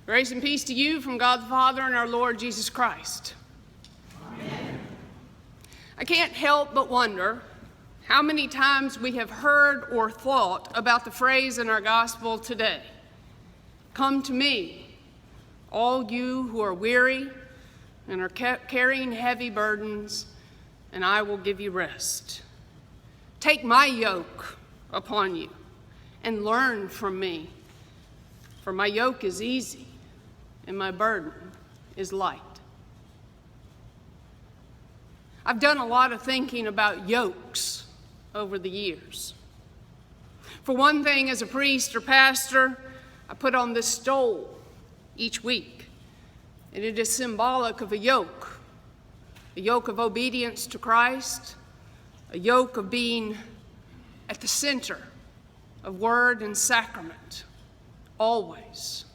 Grace and peace to you from God the Father and our Lord Jesus Christ. Amen. I can't help but wonder how many times we have heard or thought about the phrase in our gospel today, "Come to me, all you who are weary and are carrying heavy burdens, and I will give you rest. Take my yoke upon you and learn from me, for my yoke is easy and my burden is light." I've done a lot of thinking about yokes over the years. For one thing, as a priest or pastor, I put on this stole each week, and it is symbolic of a yoke of obedience to Christ, a yoke of being at the center of word and sacrament, always.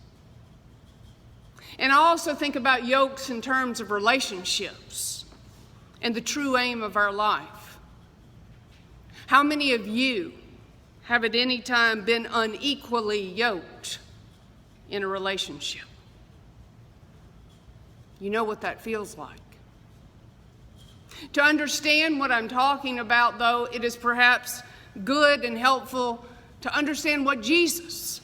And I also think about yokes in terms of relationships and the true aim of our life. How many of you have at any time been unequally yoked in a relationship? You know what that feels like. To understand what I'm talking about, though, it is perhaps good and helpful to understand what Jesus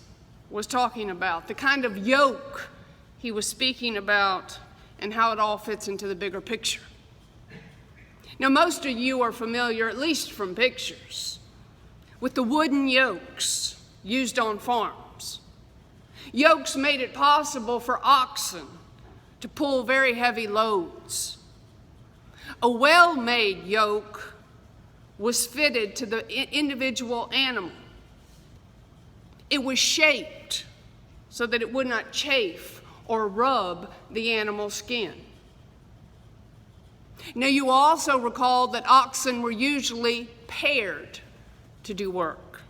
was talking about, the kind of yoke he was speaking about, and how it all fits into the bigger picture. Now, most of you are familiar, at least from pictures, with the wooden yokes used on farms. Yokes made it possible for oxen to pull very heavy loads. A well-made yoke was fitted to the individual animal. It was shaped so that it would not chafe or rub the animal's skin. Now, you also recall that oxen were usually paired to do work.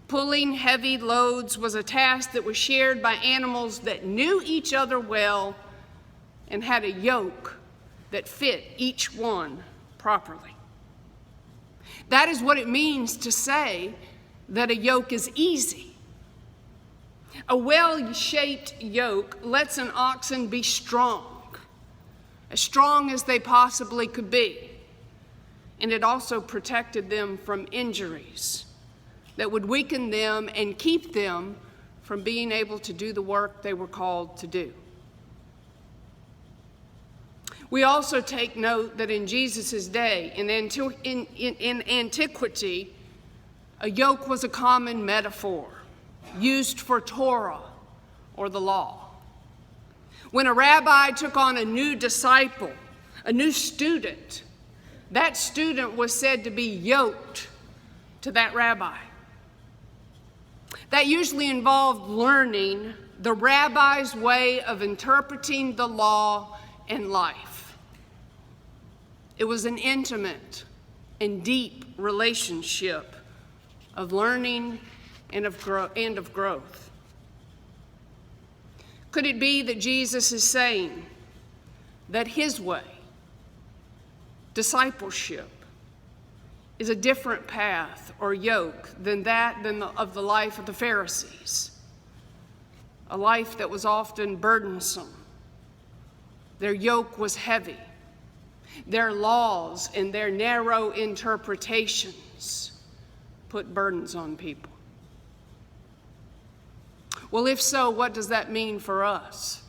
Pulling heavy loads was a task that was shared by animals that knew each other well and had a yoke that fit each one properly. That is what it means to say that a yoke is easy. A well-shaped yoke lets an oxen be strong as they possibly could be, and it also protected them from injuries that would weaken them and keep them from being able to do the work they were called to do. We also take note that in Jesus' day, in antiquity, a yoke was a common metaphor used for Torah or the law. When a rabbi took on a new disciple, a new student, that student was said to be yoked to that rabbi. That usually involved learning the rabbi's way of interpreting the law and life. It was an intimate and deep relationship of learning and of growth. Could it be that Jesus is saying that his way, discipleship, is a different path or yoke than of the life of the Pharisees, a life that was often burdensome? Their yoke was heavy. Their laws and their narrow interpretations put burdens on people. Well, if so, what does that mean for us?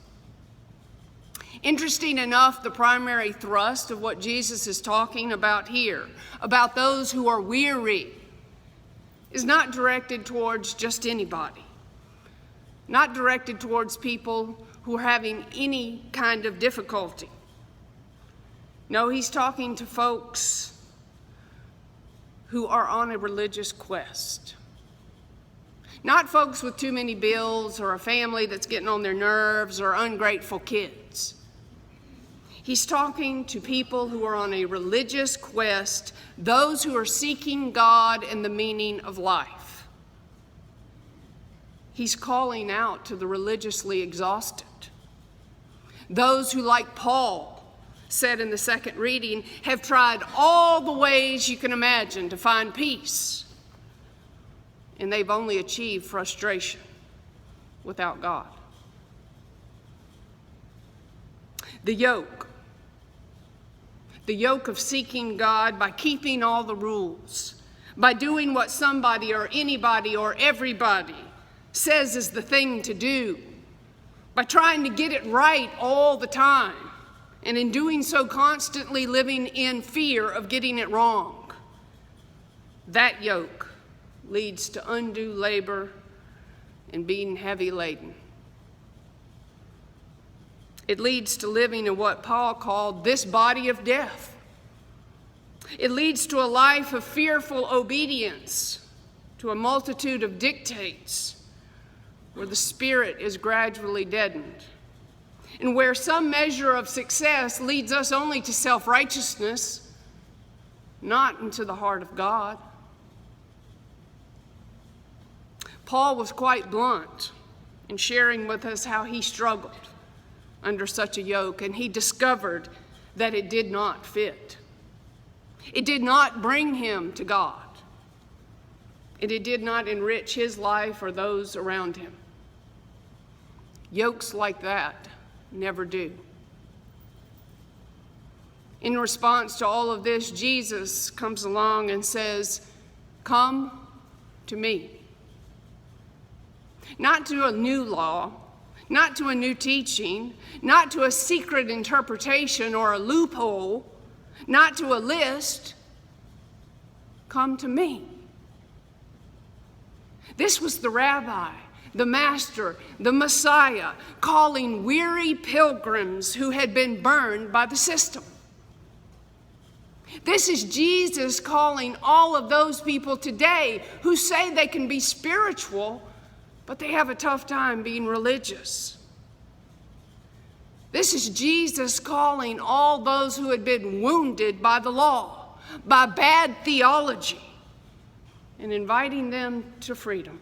Interesting enough, the primary thrust of what Jesus is talking about here, about those who are weary, is not directed towards just anybody, not directed towards people who are having any kind of difficulty. No, he's talking to folks who are on a religious quest. Not folks with too many bills or a family that's getting on their nerves or ungrateful kids. He's talking to people who are on a religious quest, those who are seeking God and the meaning of life. He's calling out to the religiously exhausted, those who, like Paul said in the second reading, have tried all the ways you can imagine to find peace, and they've only achieved frustration without God. The yoke. The yoke of seeking God by keeping all the rules, by doing what somebody or anybody or everybody says is the thing to do, by trying to get it right all the time, and in doing so constantly living in fear of getting it wrong. That yoke leads to undue labor and being heavy laden. It leads to living in what Paul called this body of death. It leads to a life of fearful obedience to a multitude of dictates where the spirit is gradually deadened, and where some measure of success leads us only to self-righteousness, not into the heart of God. Paul was quite blunt in sharing with us how he struggled under such a yoke, and he discovered that it did not fit. It did not bring him to God, and it did not enrich his life or those around him. Yokes like that never do. In response to all of this, Jesus comes along and says, "Come to me." Not to a new law, not to a new teaching, not to a secret interpretation or a loophole, not to a list. Come to me. This was the rabbi, the master, the Messiah, calling weary pilgrims who had been burned by the system. This is Jesus calling all of those people today who say they can be spiritual, but they have a tough time being religious. This is Jesus calling all those who had been wounded by the law, by bad theology, and inviting them to freedom,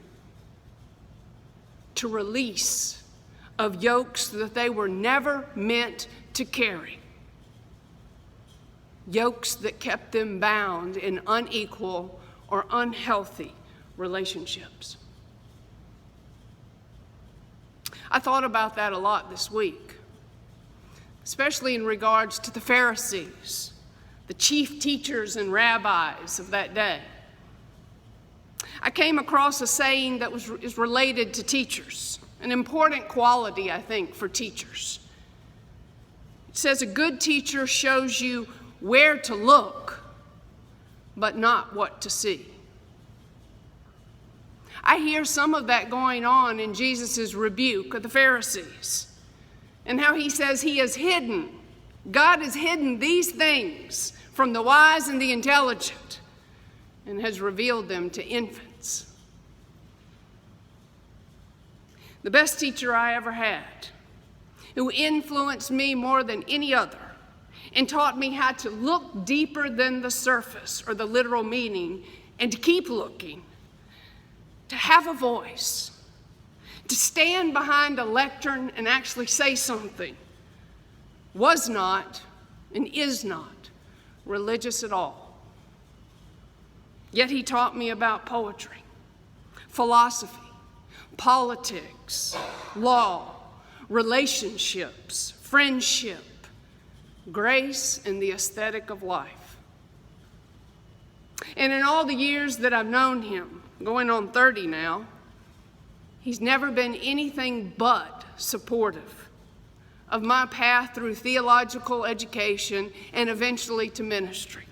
to release of yokes that they were never meant to carry, yokes that kept them bound in unequal or unhealthy relationships. I thought about that a lot this week, especially in regards to the Pharisees, the chief teachers and rabbis of that day. I came across a saying that is related to teachers, an important quality, I think, for teachers. It says, a good teacher shows you where to look, but not what to see. I hear some of that going on in Jesus' rebuke of the Pharisees, and how he says he has hidden, God has hidden these things from the wise and the intelligent, and has revealed them to infants. The best teacher I ever had, who influenced me more than any other, and taught me how to look deeper than the surface or the literal meaning, and to keep looking, to have a voice, to stand behind a lectern and actually say something, was not and is not religious at all. Yet he taught me about poetry, philosophy, politics, law, relationships, friendship, grace, and the aesthetic of life. And in all the years that I've known him, going on 30 now, he's never been anything but supportive of my path through theological education and eventually to ministry.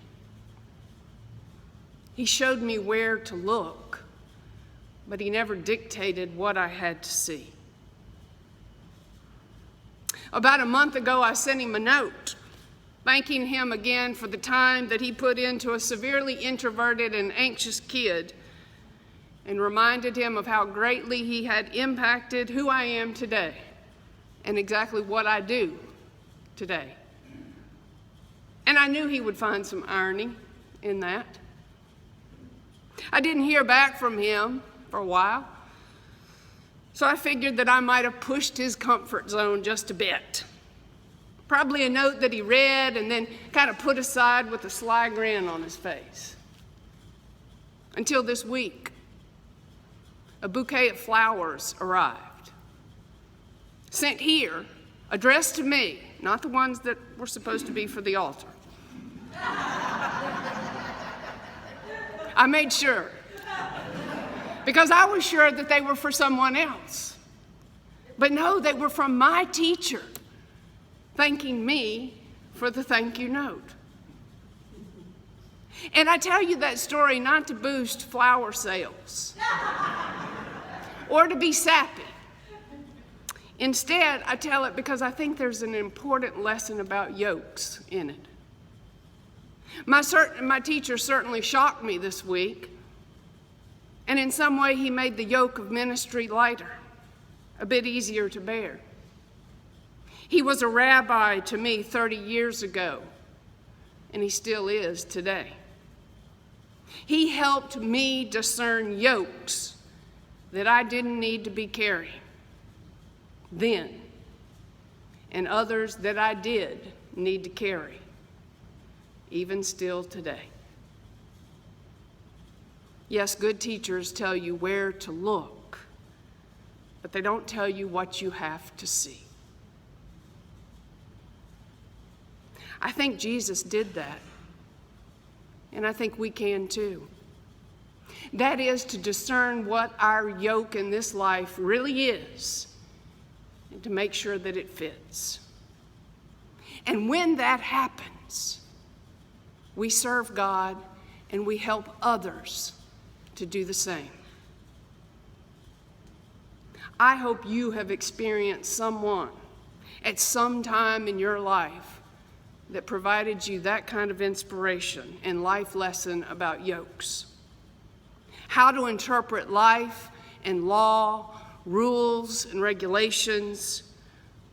He showed me where to look, but he never dictated what I had to see. About a month ago, I sent him a note, thanking him again for the time that he put into a severely introverted and anxious kid, and reminded him of how greatly he had impacted who I am today and exactly what I do today. And I knew he would find some irony in that. I didn't hear back from him for a while, so I figured that I might have pushed his comfort zone just a bit. Probably a note that he read and then kind of put aside with a sly grin on his face. Until this week, a bouquet of flowers arrived, sent here, addressed to me, not the ones that were supposed to be for the altar. I made sure, because I was sure that they were for someone else. But no, they were from my teacher, thanking me for the thank you note. And I tell you that story not to boost flower sales or to be sappy. Instead, I tell it because I think there's an important lesson about yokes in it. My teacher certainly shocked me this week, and in some way he made the yoke of ministry lighter, a bit easier to bear. He was a rabbi to me 30 years ago, and he still is today. He helped me discern yokes that I didn't need to be carrying then, and others that I did need to carry, even still today. Yes, good teachers tell you where to look, but they don't tell you what you have to see. I think Jesus did that, and I think we can too. That is to discern what our yoke in this life really is, and to make sure that it fits. And when that happens, we serve God and we help others to do the same. I hope you have experienced someone at some time in your life that provided you that kind of inspiration and life lesson about yokes. How to interpret life and law, rules and regulations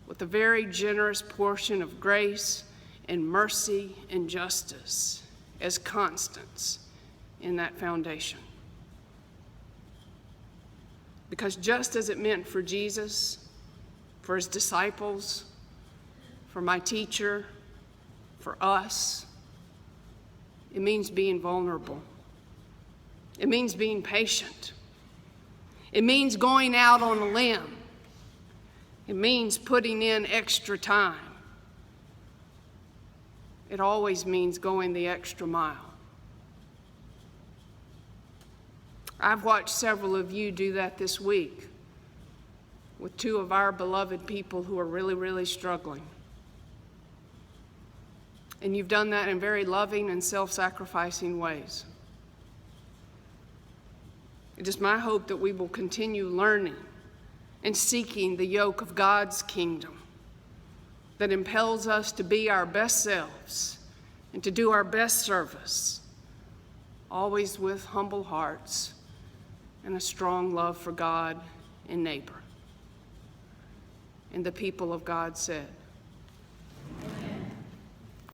with a very generous portion of grace and mercy and justice as constants in that foundation. Because just as it meant for Jesus, for his disciples, for my teacher, for us, it means being vulnerable. It means being patient. It means going out on a limb. It means putting in extra time. It always means going the extra mile. I've watched several of you do that this week with two of our beloved people who are really, really struggling. And you've done that in very loving and self-sacrificing ways. It is my hope that we will continue learning and seeking the yoke of God's kingdom that impels us to be our best selves and to do our best service, always with humble hearts and a strong love for God and neighbor. And the people of God said,